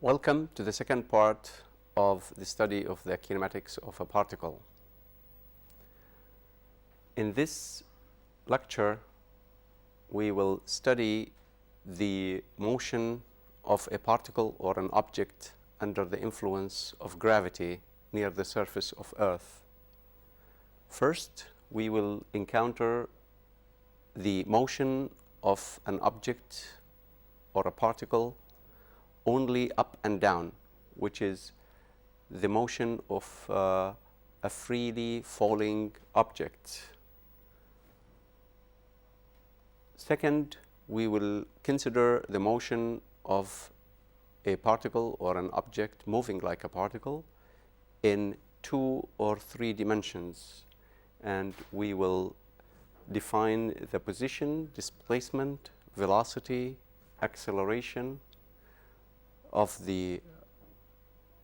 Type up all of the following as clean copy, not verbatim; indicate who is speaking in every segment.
Speaker 1: Welcome to the second part of the study of the kinematics of a particle. In this lecture, we will study the motion of a particle or an object under the influence of gravity near the surface of Earth. First, we will encounter the motion of an object or a particle only up and down, which is the motion of a freely falling object. Second, we will consider the motion of a particle or an object moving like a particle in 2 or 3 dimensions, and we will define the position, displacement, velocity, acceleration of the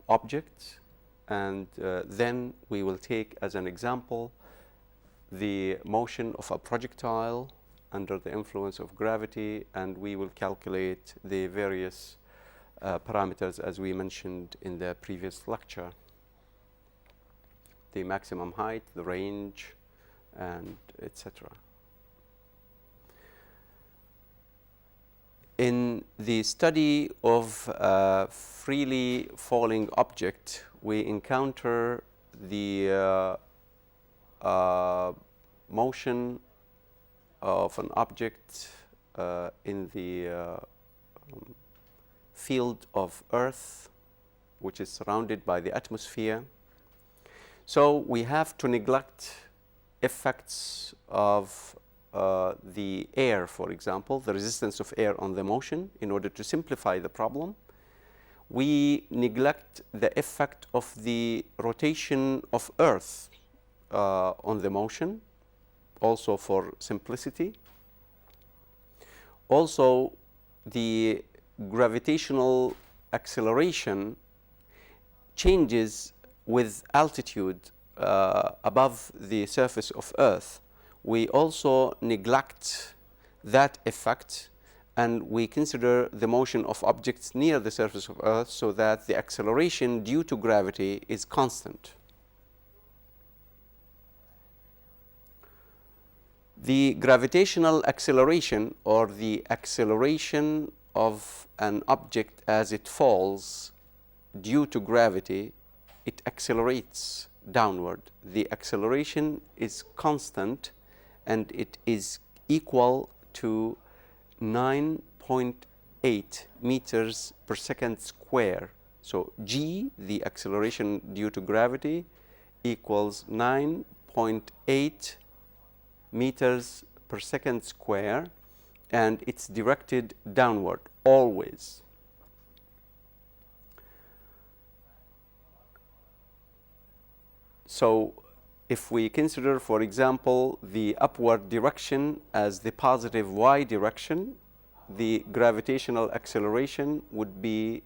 Speaker 1: object, and then we will take as an example the motion of a projectile under the influence of gravity, and we will calculate the various parameters as we mentioned in the previous lecture: the maximum height, the range, and etc. In the study of a freely falling object, we encounter the motion of an object in the field of Earth, which is surrounded by the atmosphere. So we have to neglect effects of the air, for example, the resistance of air on the motion, in order to simplify the problem. We neglect the effect of the rotation of Earth on the motion, also for simplicity. Also, the gravitational acceleration changes with altitude above the surface of Earth. We also neglect that effect, and we consider the motion of objects near the surface of Earth, so that the acceleration due to gravity is constant. The gravitational acceleration, or the acceleration of an object as it falls due to gravity, it accelerates downward. The acceleration is constant, and it is equal to 9.8 meters per second square. So g, the acceleration due to gravity, equals 9.8 meters per second square, and it's directed downward always. So if we consider, for example, the upward direction as the positive y direction, the gravitational acceleration would be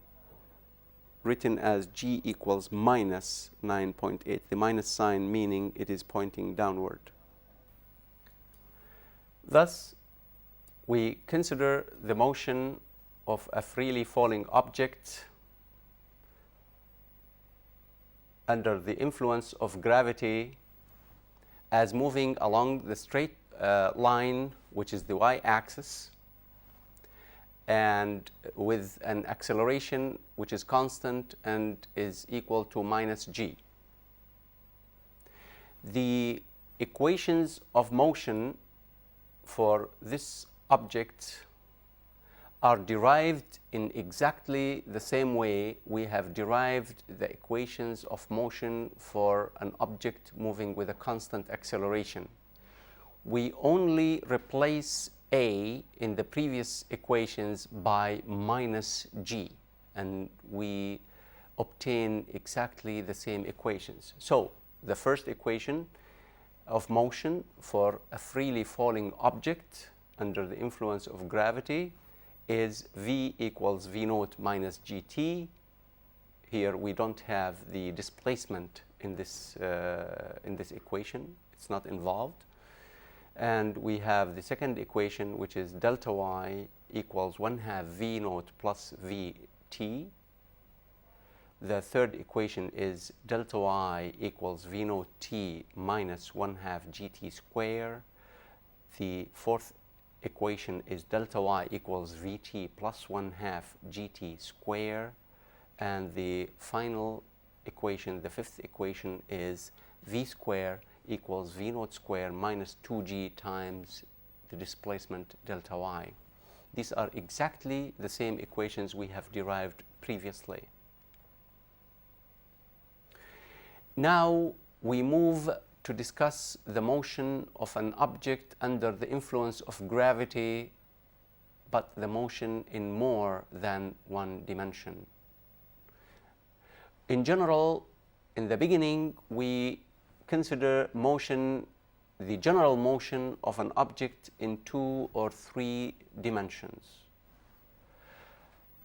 Speaker 1: written as g equals minus 9.8, the minus sign meaning it is pointing downward. Thus, we consider the motion of a freely falling object under the influence of gravity as moving along the straight line, which is the y-axis, and with an acceleration which is constant and is equal to minus g. The equations of motion for this object are derived in exactly the same way we have derived the equations of motion for an object moving with a constant acceleration. We only replace a in the previous equations by minus g, and we obtain exactly the same equations. So the first equation of motion for a freely falling object under the influence of gravity is v equals v naught minus gt. Here we don't have the displacement in this equation. It's not involved. And we have the second equation, which is delta y equals 1/2 v naught plus vt. the third equation is delta y equals v naught t minus 1/2 gt square. The fourth equation is delta y equals vt plus 1/2 gt square. And the final equation, the fifth equation, is v square equals v naught square minus 2g times the displacement delta y. These are exactly the same equations we have derived previously. Now we move to discuss the motion of an object under the influence of gravity, but the motion in more than one dimension. In general, in the beginning, we consider motion, the general motion of an object in 2 or 3 dimensions.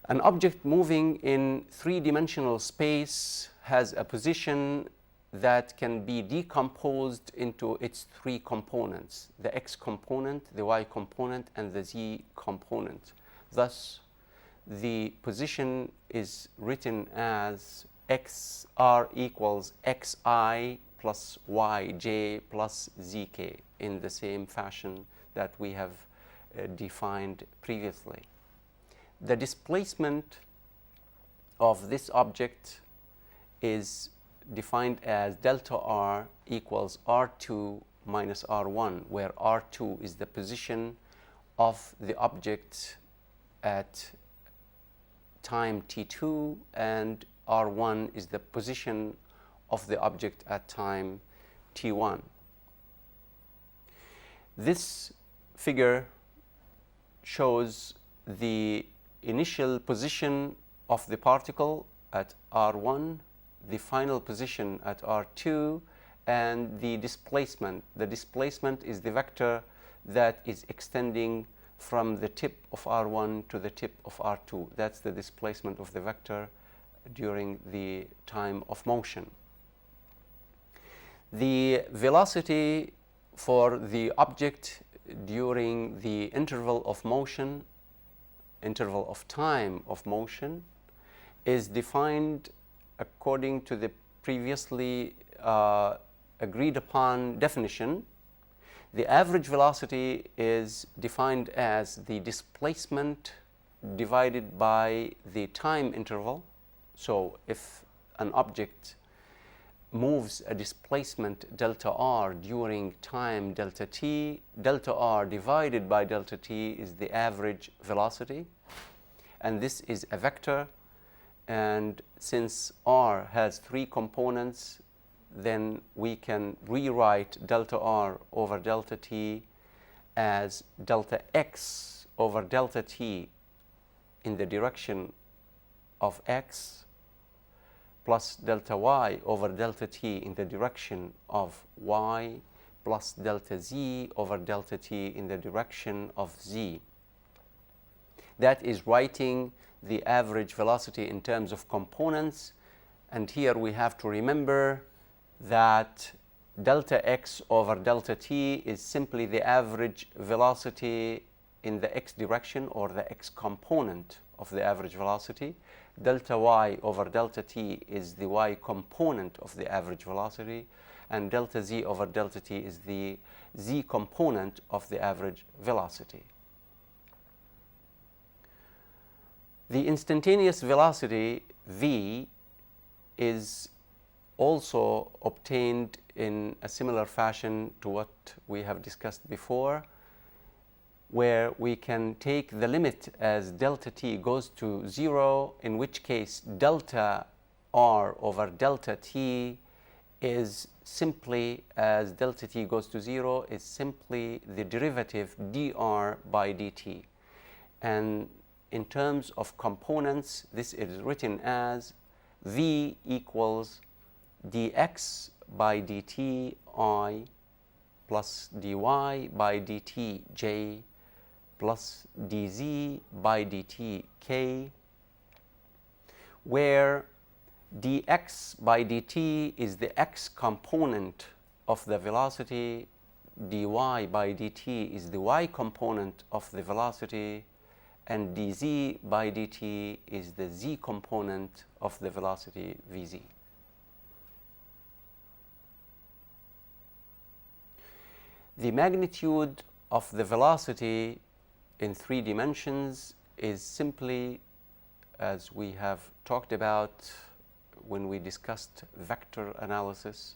Speaker 1: An object moving in 3-dimensional space has a position that can be decomposed into its 3 components: the x component, the y component, and the z component. Thus, the position is written as xr equals xi plus yj plus zk, in the same fashion that we have defined previously. The displacement of this object is defined as delta r equals r2 minus r1, where r2 is the position of the object at time t2 and r1 is the position of the object at time t1. This figure shows the initial position of the particle at r1, the final position at r2, and the displacement. The displacement is the vector that is extending from the tip of r1 to the tip of r2. That's the displacement of the vector during the time of motion. The velocity for the object during the interval of motion, interval of time of motion, is defined according to the previously agreed upon definition. The average velocity is defined as the displacement divided by the time interval. So if an object moves a displacement delta r during time delta t, delta r divided by delta t is the average velocity, and this is a vector. And since r has 3 components, then we can rewrite delta r over delta t as delta x over delta t in the direction of x plus delta y over delta t in the direction of y plus delta z over delta t in the direction of z. That is writing the average velocity in terms of components. And here we have to remember that delta x over delta t is simply the average velocity in the x direction, or the x component of the average velocity. Delta y over delta t is the y component of the average velocity, and delta z over delta t is the z component of the average velocity. The instantaneous velocity v is also obtained in a similar fashion to what we have discussed before, where we can take the limit as delta t goes to 0, in which case delta r over delta t is simply, as delta t goes to 0, is simply the derivative dr by dt. And in terms of components, this is written as v equals dx by dt I plus dy by dt j plus dz by dt k, where dx by dt is the x component of the velocity, dy by dt is the y component of the velocity, and dz by dt is the z component of the velocity vz. The magnitude of the velocity in 3 dimensions is simply, as we have talked about when we discussed vector analysis,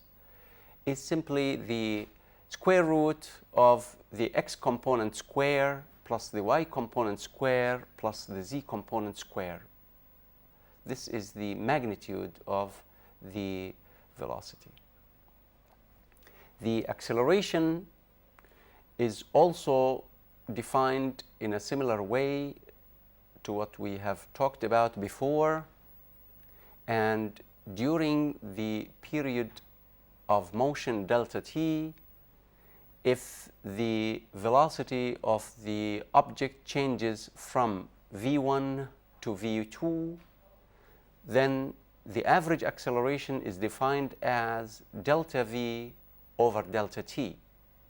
Speaker 1: is simply the square root of the x component square plus the y component square plus the z component square. This is the magnitude of the velocity. The acceleration is also defined in a similar way to what we have talked about before, and during the period of motion delta t, if the velocity of the object changes from v1 to v2, then the average acceleration is defined as delta v over delta t.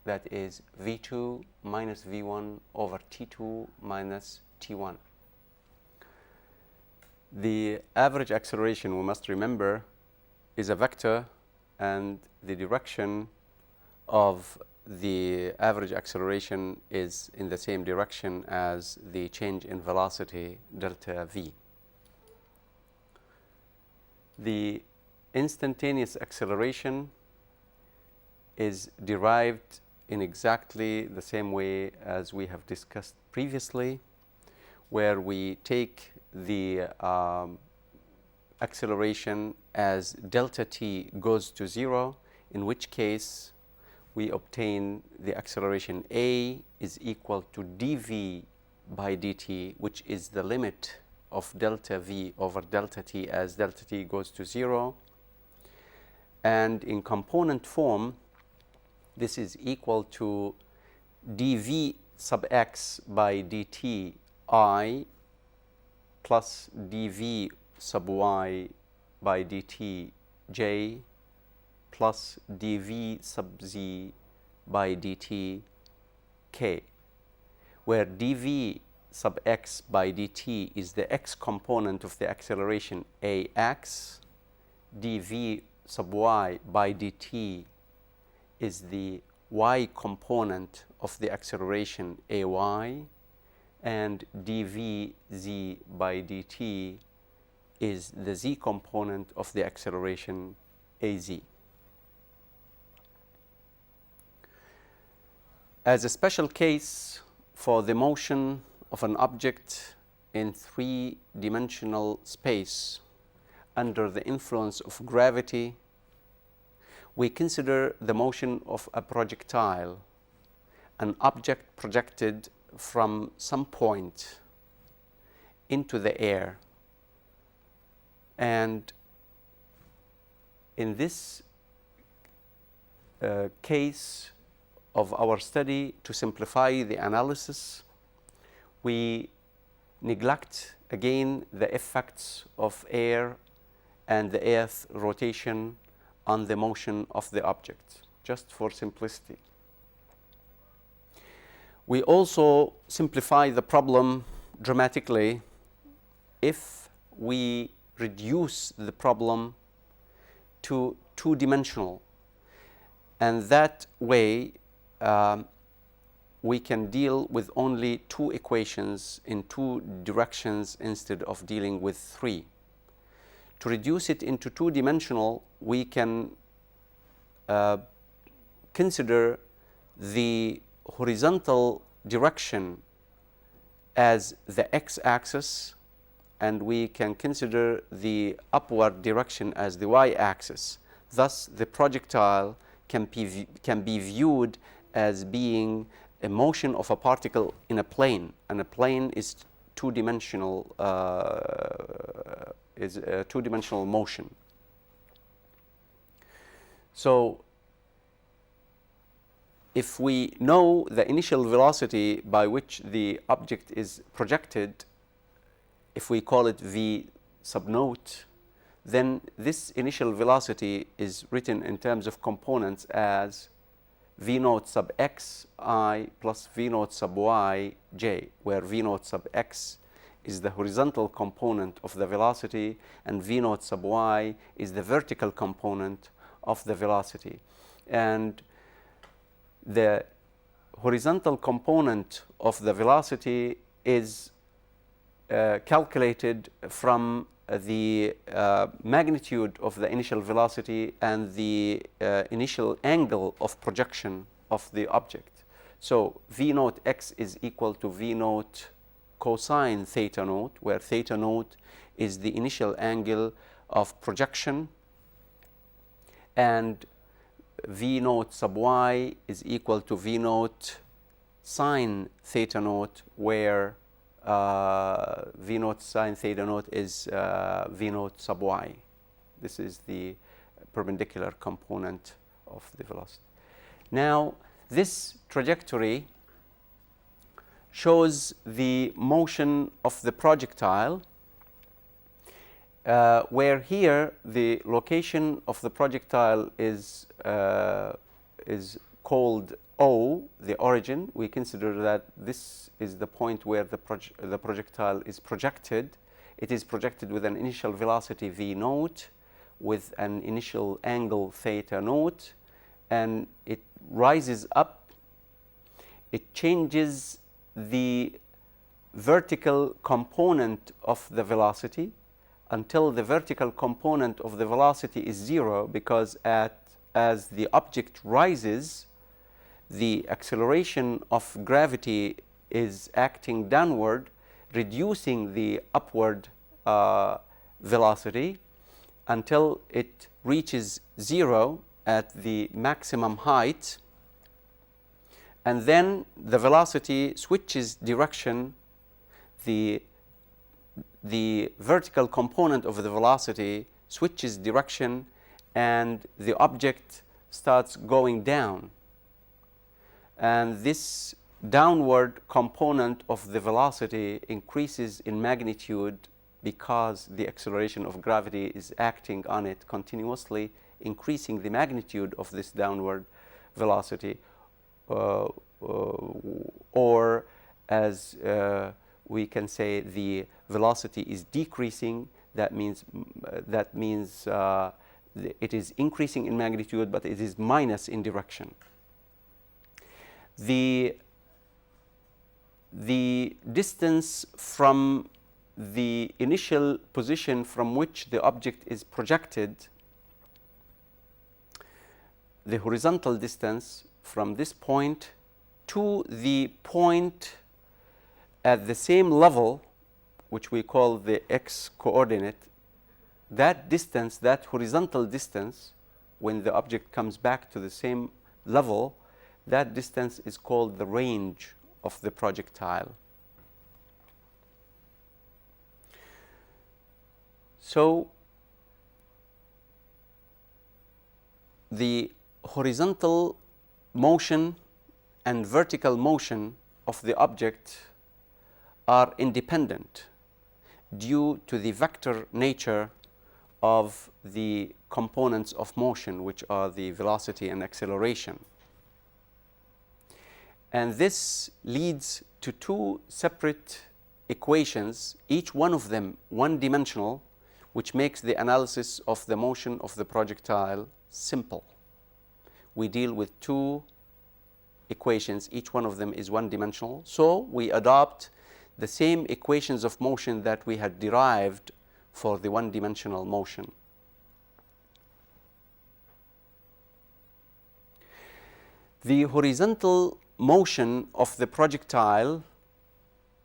Speaker 1: That is v2 minus v1 over t2 minus t1. The average acceleration, we must remember, is a vector, and the direction of the average acceleration is in the same direction as the change in velocity delta v. The instantaneous acceleration is derived in exactly the same way as we have discussed previously, where we take the acceleration as delta t goes to 0, in which case we obtain the acceleration a is equal to dv by dt, which is the limit of delta v over delta t as delta t goes to 0. And in component form, this is equal to dv sub x by dt I plus dv sub y by dt j plus dv sub z by dt k, where dv sub x by dt is the x component of the acceleration ax, dv sub y by dt is the y component of the acceleration ay, and dvz by dt is the z component of the acceleration az. As a special case for the motion of an object in 3-dimensional space under the influence of gravity, we consider the motion of a projectile, an object projected from some point into the air. And in this case of our study, to simplify the analysis, we neglect again the effects of air and the earth rotation on the motion of the object, just for simplicity. We also simplify the problem dramatically if we reduce the problem to 2-dimensional, and that way we can deal with only 2 equations in 2 directions instead of dealing with 3. To reduce it into 2-dimensional, we can consider the horizontal direction as the x-axis, and we can consider the upward direction as the y-axis. Thus, the projectile can be viewed as being a motion of a particle in a plane, and a plane is 2-dimensional, is a 2-dimensional motion. So if we know the initial velocity by which the object is projected, if we call it v sub naught, then this initial velocity is written in terms of components as v naught sub x I plus v naught sub y j, where v naught sub x is the horizontal component of the velocity and v naught sub y is the vertical component of the velocity. And the horizontal component of the velocity is calculated from the magnitude of the initial velocity and the initial angle of projection of the object. So v naught x is equal to v naught cosine theta naught, where theta naught is the initial angle of projection, and v naught sub y is equal to v naught sine theta naught, where v naught sine theta naught is v naught sub y. This is the perpendicular component of the velocity. Now, this trajectory shows the motion of the projectile, where here the location of the projectile is called O, the origin. We consider that this is the point where the projectile is projected. It is projected with an initial velocity v naught, with an initial angle theta naught, and it rises up. It changes the vertical component of the velocity until the vertical component of the velocity is 0, because as the object rises, the acceleration of gravity is acting downward, reducing the upward velocity until it reaches 0 at the maximum height, and then the velocity switches direction. The vertical component of the velocity switches direction, and the object starts going down. And this downward component of the velocity increases in magnitude because the acceleration of gravity is acting on it continuously, increasing the magnitude of this downward velocity, or as we can say, the velocity is decreasing. That means it is increasing in magnitude, but it is minus in direction. The distance from the initial position from which the object is projected, the horizontal distance from this point to the point at the same level, which we call the x coordinate, that distance, that horizontal distance, when the object comes back to the same level, that distance is called the range of the projectile. So the horizontal motion and vertical motion of the object are independent due to the vector nature of the components of motion, which are the velocity and acceleration. And this leads to two separate equations, each one of them one-dimensional, which makes the analysis of the motion of the projectile simple. We deal with two equations, each one of them is one-dimensional, so we adopt the same equations of motion that we had derived for the one-dimensional motion. The horizontal motion of the projectile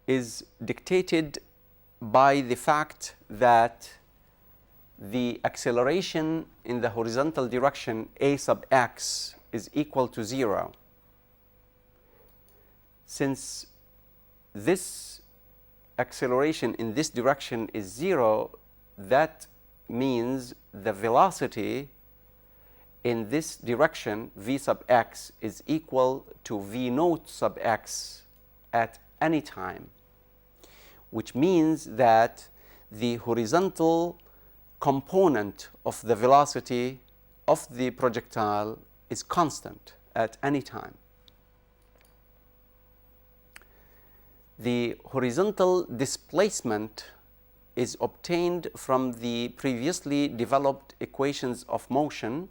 Speaker 1: is dictated by the fact that the acceleration in the horizontal direction a sub x is equal to 0. Since this acceleration in this direction is 0, that means the velocity in this direction, v sub x, is equal to v naught sub x at any time, which means that the horizontal component of the velocity of the projectile is constant at any time. The horizontal displacement is obtained from the previously developed equations of motion,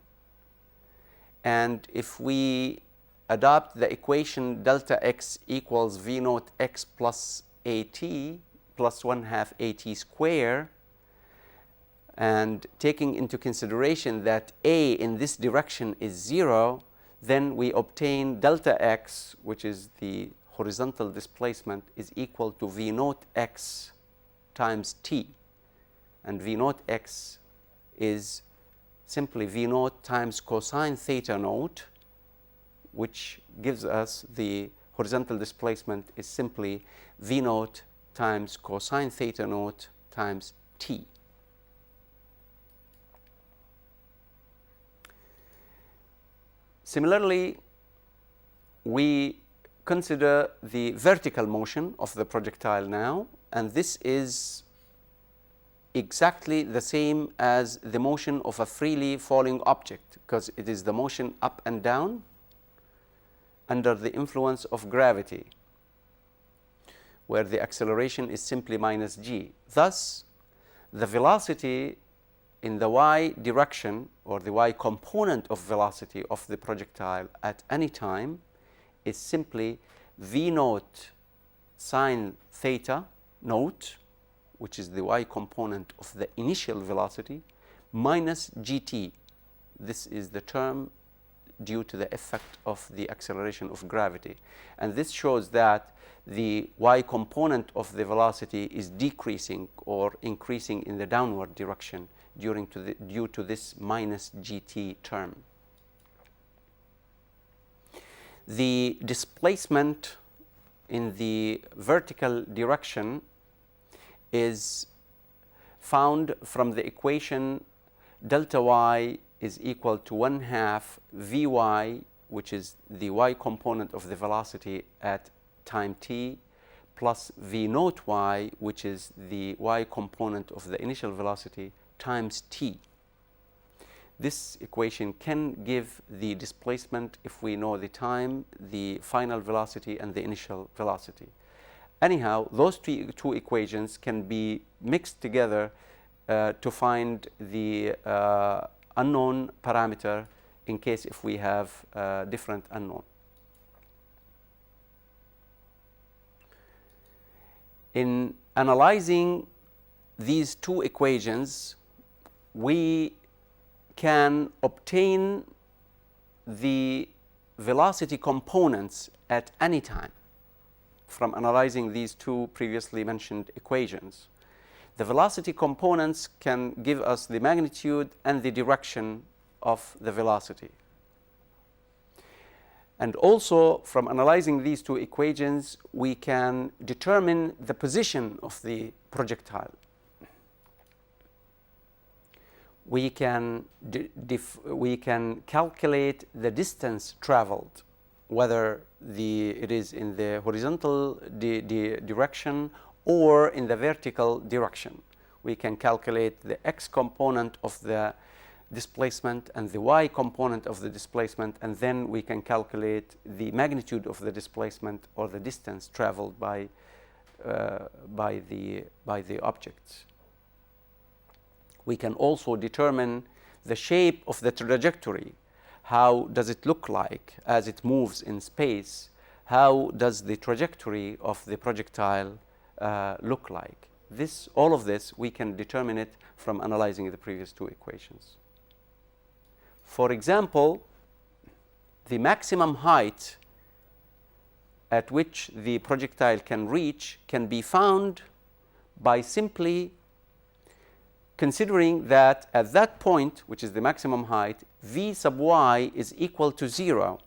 Speaker 1: and if we adopt the equation delta x equals v naught x plus at plus 1/2 at square, and taking into consideration that a in this direction is 0, then we obtain delta x, which is the horizontal displacement, is equal to v naught x times t, and v naught x is simply v naught times cosine theta naught, which gives us the horizontal displacement is simply v naught times cosine theta naught times t. Similarly, we consider the vertical motion of the projectile now, and this is exactly the same as the motion of a freely falling object, because it is the motion up and down under the influence of gravity, where the acceleration is simply minus g. Thus, the velocity in the y direction, or the y component of velocity of the projectile at any time, is simply v naught sine theta naught, which is the y component of the initial velocity, minus gt. This is the term due to the effect of the acceleration of gravity. And this shows that the y component of the velocity is decreasing or increasing in the downward direction due to this minus gt term. The displacement in the vertical direction is found from the equation delta y is equal to 1/2 vy, which is the y component of the velocity at time t, plus v naught y, which is the y component of the initial velocity, times t. This equation can give the displacement if we know the time, the final velocity, and the initial velocity. Anyhow, those two equations can be mixed together to find the unknown parameter in case if we have different unknown. In analyzing these two equations, we can obtain the velocity components at any time from analyzing these two previously mentioned equations. The velocity components can give us the magnitude and the direction of the velocity. And also, from analyzing these two equations, we can determine the position of the projectile. We can calculate the distance traveled, whether it is in the horizontal direction or in the vertical direction. We can calculate the x component of the displacement and the y component of the displacement, and then we can calculate the magnitude of the displacement or the distance traveled by the objects. We can also determine the shape of the trajectory. How does it look like as it moves in space? How does the trajectory of the projectile look like? All of this, we can determine it from analyzing the previous two equations. For example, the maximum height at which the projectile can reach can be found by simply considering that at that point, which is the maximum height, v sub y is equal to 0.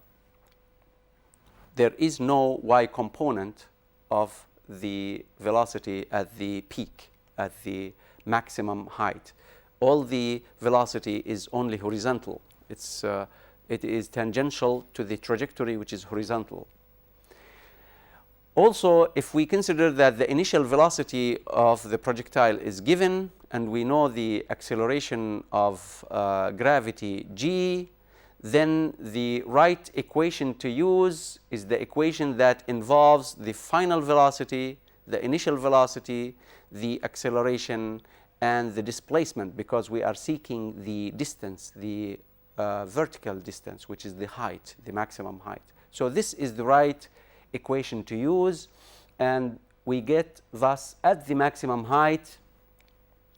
Speaker 1: There is no y component of the velocity at the peak, at the maximum height. All the velocity is only horizontal. It is tangential to the trajectory, which is horizontal. Also, if we consider that the initial velocity of the projectile is given, and we know the acceleration of gravity g, then the right equation to use is the equation that involves the final velocity, the initial velocity, the acceleration, and the displacement, because we are seeking the distance, the vertical distance, which is the height, the maximum height. So this is the right equation to use, and we get thus at the maximum height,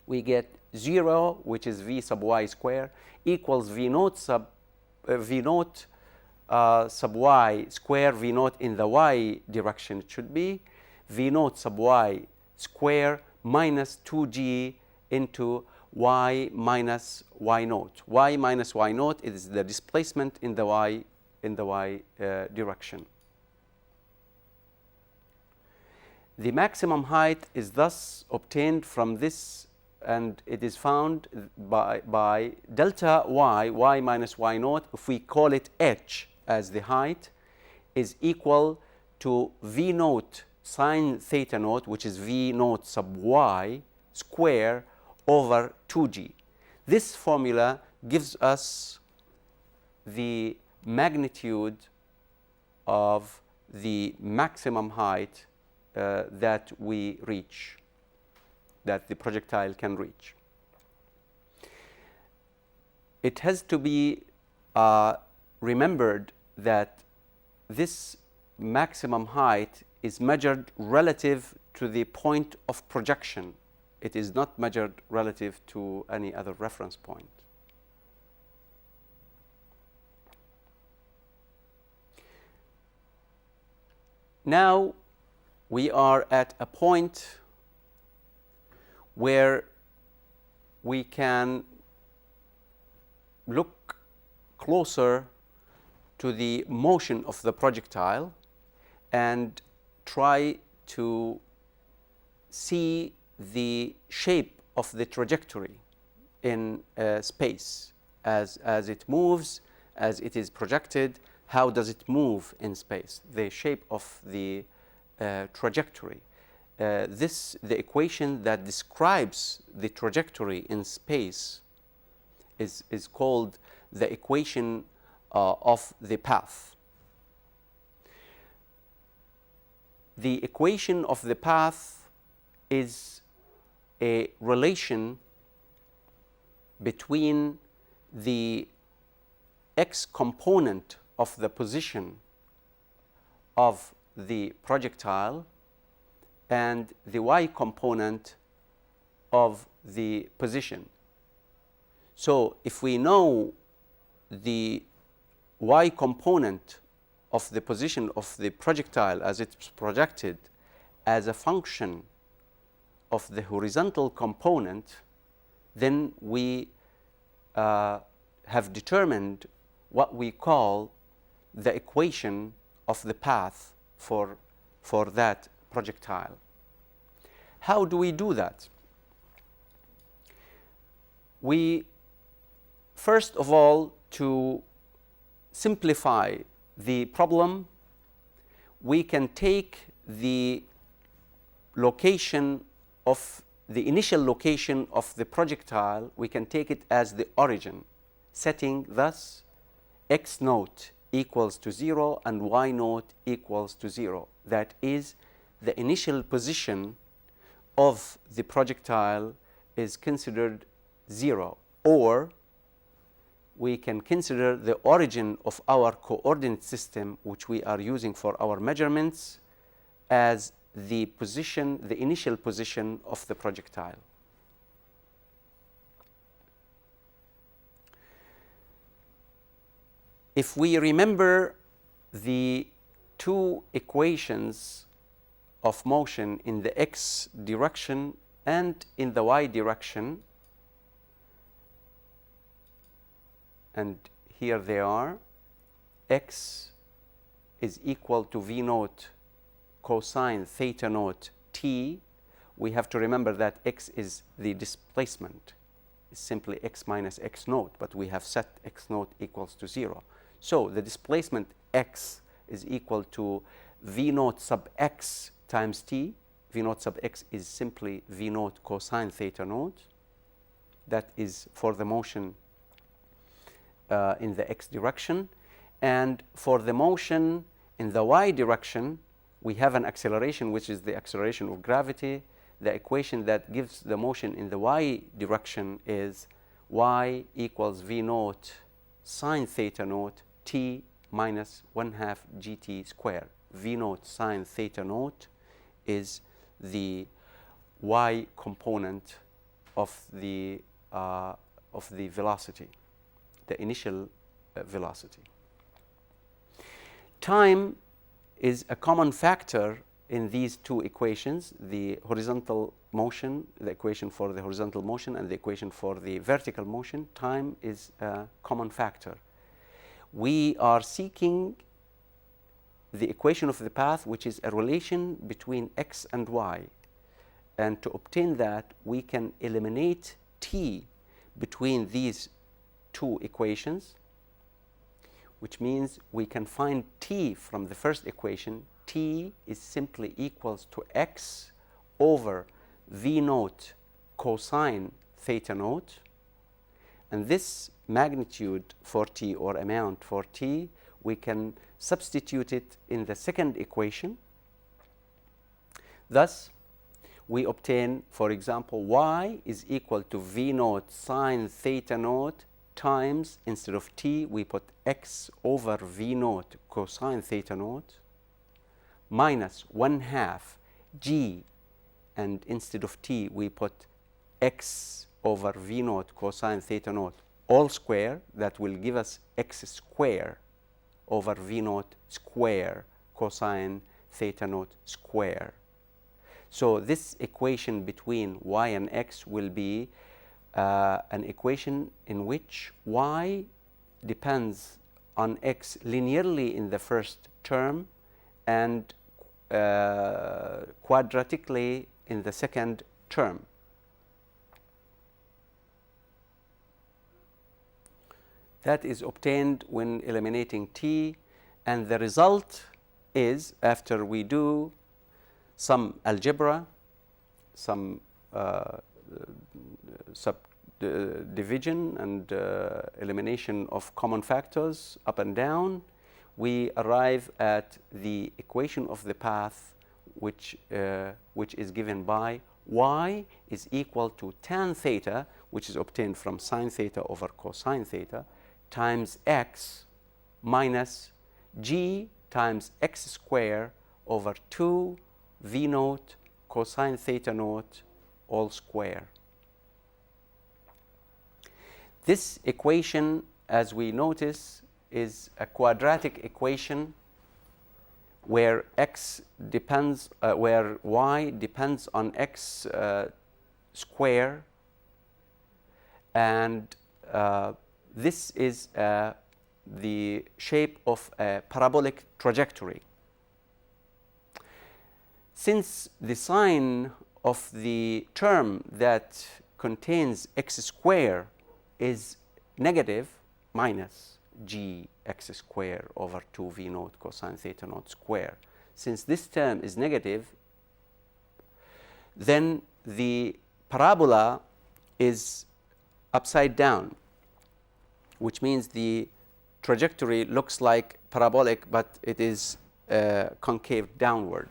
Speaker 1: we get 0, which is v sub y square, equals v naught sub y square, v naught in the y direction it should be, v naught sub y square minus 2g into y minus y naught. Y minus y naught is the displacement in the y direction. The maximum height is thus obtained from this, and it is found by delta y minus y naught, if we call it h as the height, is equal to v naught sine theta naught, which is v naught sub y square over 2g. This formula gives us the magnitude of the maximum height that we reach, that the projectile can reach. It has to be remembered that this maximum height is measured relative to the point of projection. It is not measured relative to any other reference point. Now we are at a point where we can look closer to the motion of the projectile and try to see the shape of the trajectory in space as it moves, as it is projected. How does it move in space? The shape of the trajectory. The equation that describes the trajectory in space is called the equation of the path. The equation of the path is a relation between the x component of the position of the projectile and the y component of the position. So if we know the y component of the position of the projectile as it's projected as a function of the horizontal component, then we have determined what we call the equation of the path for that projectile. How do we do that? We, first of all, to simplify the problem, we can take the location of the initial location of the projectile, we can take it as the origin, setting thus x naught equals to 0 and y naught equals to 0. That is, the initial position of the projectile is considered 0, or we can consider the origin of our coordinate system, which we are using for our measurements, as the position, the initial position of the projectile. If we remember the two equations of motion in the x direction and in the y direction, and here they are, x is equal to v naught cosine theta naught t. We have to remember that x is the displacement. It's simply x minus x naught, but we have set x naught equals to 0. So the displacement x is equal to v naught sub x times t. V naught sub x is simply v naught cosine theta naught. That is for the motion in the x direction. And for the motion in the y direction, we have an acceleration, which is the acceleration of gravity. The equation that gives the motion in the y direction is y equals v naught sine theta naught t minus 1/2 gt squared. V naught sine theta naught is the y component of the velocity, the initial velocity. Time is a common factor in these two equations, the horizontal motion, the equation for the horizontal motion, and the equation for the vertical motion. Time is a common factor. We are seeking the equation of the path, which is a relation between x and y. And to obtain that, we can eliminate t between these two equations, which means we can find t from the first equation. T is simply equals to x over v naught cosine theta naught. And this magnitude for t, or amount for t, we can substitute it in the second equation. Thus, we obtain, for example, y is equal to v naught sine theta naught times, instead of t, we put x over v naught cosine theta naught, minus 1/2 g, and instead of t, we put x over v naught cosine theta naught all square. That will give us x square over v naught square cosine theta naught square. So this equation between y and x will be an equation in which y depends on x linearly in the first term and quadratically in the second term. That is obtained when eliminating t, and the result is, after we do some algebra, some subdivision and elimination of common factors up and down, we arrive at the equation of the path, which is given by y is equal to tan theta, which is obtained from sine theta over cosine theta, times x minus g times x square over 2 v naught cosine theta naught all square. This equation, as we notice, is a quadratic equation where x depends, where y depends on x square, and this is the shape of a parabolic trajectory. Since the sign of the term that contains x square is negative, minus g x square over 2 v naught cosine theta naught square, since this term is negative, then the parabola is upside down, which means the trajectory looks like parabolic, but it is concave downward.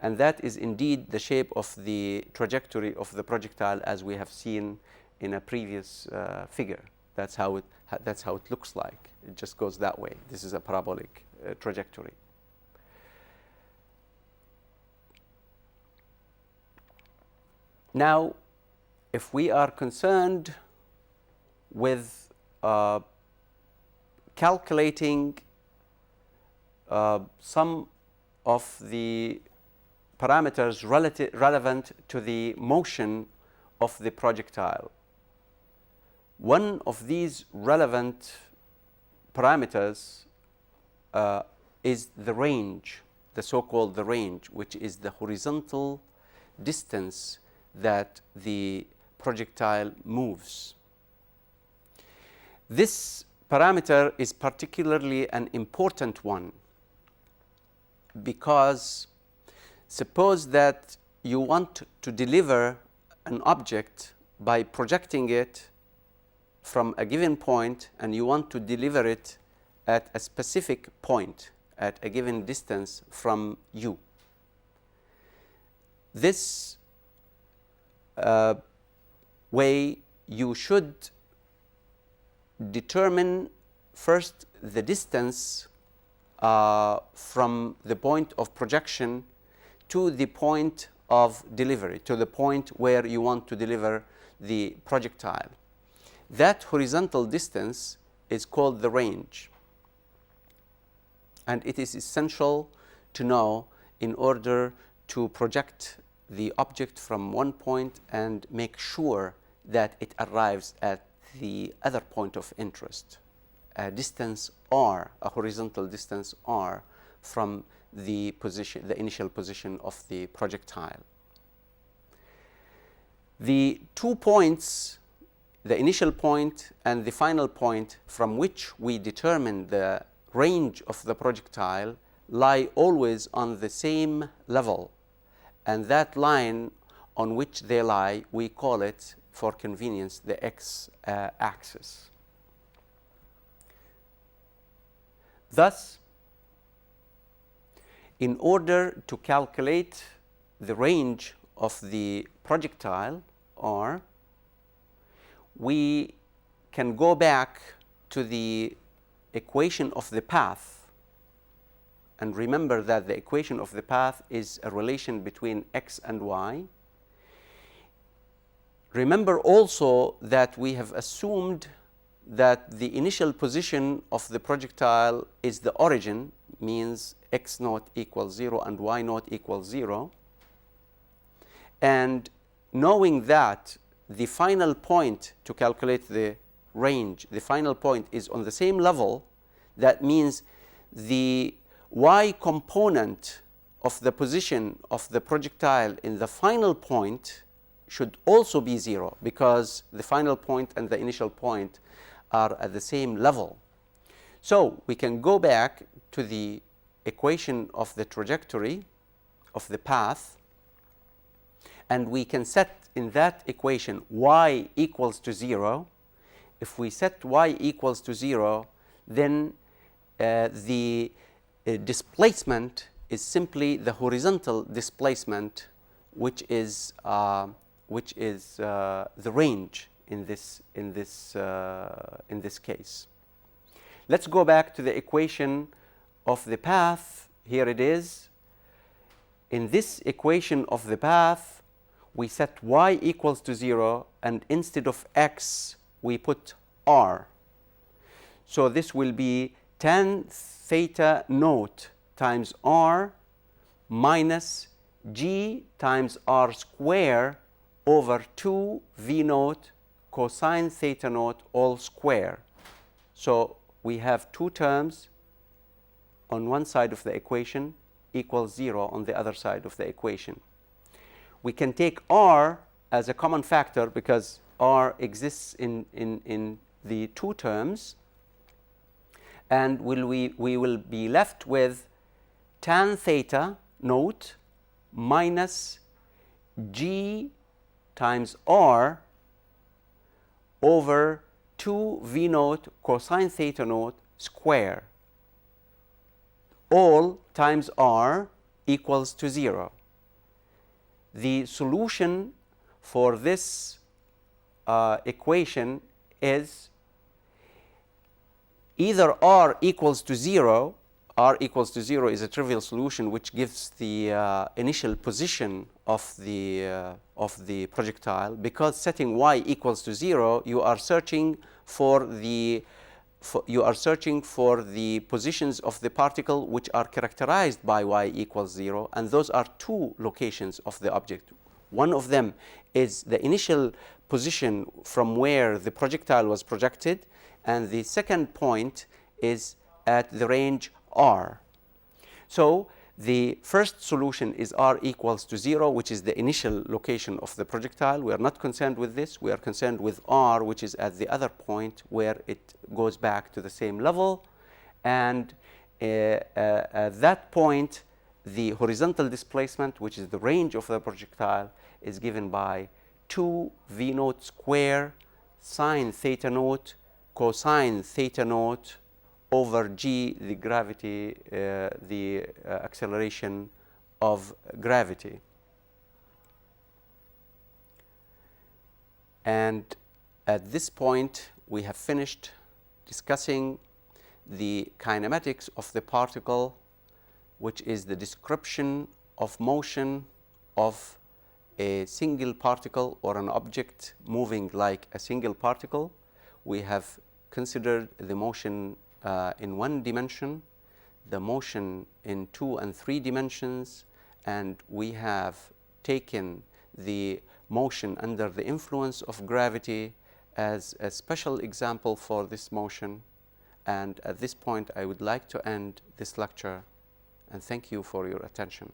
Speaker 1: And that is indeed the shape of the trajectory of the projectile, as we have seen in a previous figure. That's how it looks like. It just goes that way. This is a parabolic trajectory. Now, if we are concerned with calculating some of the parameters relevant to the motion of the projectile, one of these relevant parameters is the range, the so-called the range, which is the horizontal distance that the projectile moves. This parameter is particularly an important one because suppose that you want to deliver an object by projecting it from a given point and you want to deliver it at a specific point at a given distance from you. This way you should determine first the distance from the point of projection to the point of delivery, to the point where you want to deliver the projectile. That horizontal distance is called the range, and it is essential to know in order to project the object from one point and make sure that it arrives at the other point of interest, a distance r, a horizontal distance r from the position, the initial position of the projectile. The 2 points, the initial point and the final point from which we determine the range of the projectile, lie always on the same level, and that line on which they lie, we call it, for convenience, the x-axis. Thus, in order to calculate the range of the projectile r, we can go back to the equation of the path, and remember that the equation of the path is a relation between x and y. Remember also that we have assumed that the initial position of the projectile is the origin, means x naught equals 0 and y naught equals 0. And knowing that the final point to calculate the range, the final point is on the same level, that means the y component of the position of the projectile in the final point should also be 0, because the final point and the initial point are at the same level. So we can go back to the equation of the trajectory of the path, and we can set in that equation y equals to 0. If we set y equals to 0, then the displacement is simply the horizontal displacement, which is the range in this case. Let's go back to the equation of the path. Here it is. In this equation of the path, we set y equals to 0, and instead of x, we put r. So this will be tan theta naught times r minus g times r square over 2 v naught cosine theta naught all square. So we have two terms on one side of the equation equals 0 on the other side of the equation. We can take r as a common factor because r exists in the two terms, and we will be left with tan theta naught minus g times r over 2 v naught cosine theta naught square, all times r equals to 0. The solution for this equation is either r equals to 0. R equals to 0 is a trivial solution which gives the initial position of the projectile, because setting y equals to 0, you are searching for the positions of the particle which are characterized by y equals 0, and those are two locations of the object. One of them is the initial position from where the projectile was projected, and the second point is at the range r. So the first solution is r equals to 0, which is the initial location of the projectile. We are not concerned with this. We are concerned with r, which is at the other point where it goes back to the same level. And at that point, the horizontal displacement, which is the range of the projectile, is given by 2 v naught square sine theta naught cosine theta naught over g, the gravity, the acceleration of gravity. And at this point, we have finished discussing the kinematics of the particle, which is the description of motion of a single particle or an object moving like a single particle. We have considered the motion in one dimension, the motion in 2 and 3 dimensions, and we have taken the motion under the influence of gravity as a special example for this motion. And at this point, I would like to end this lecture, and thank you for your attention.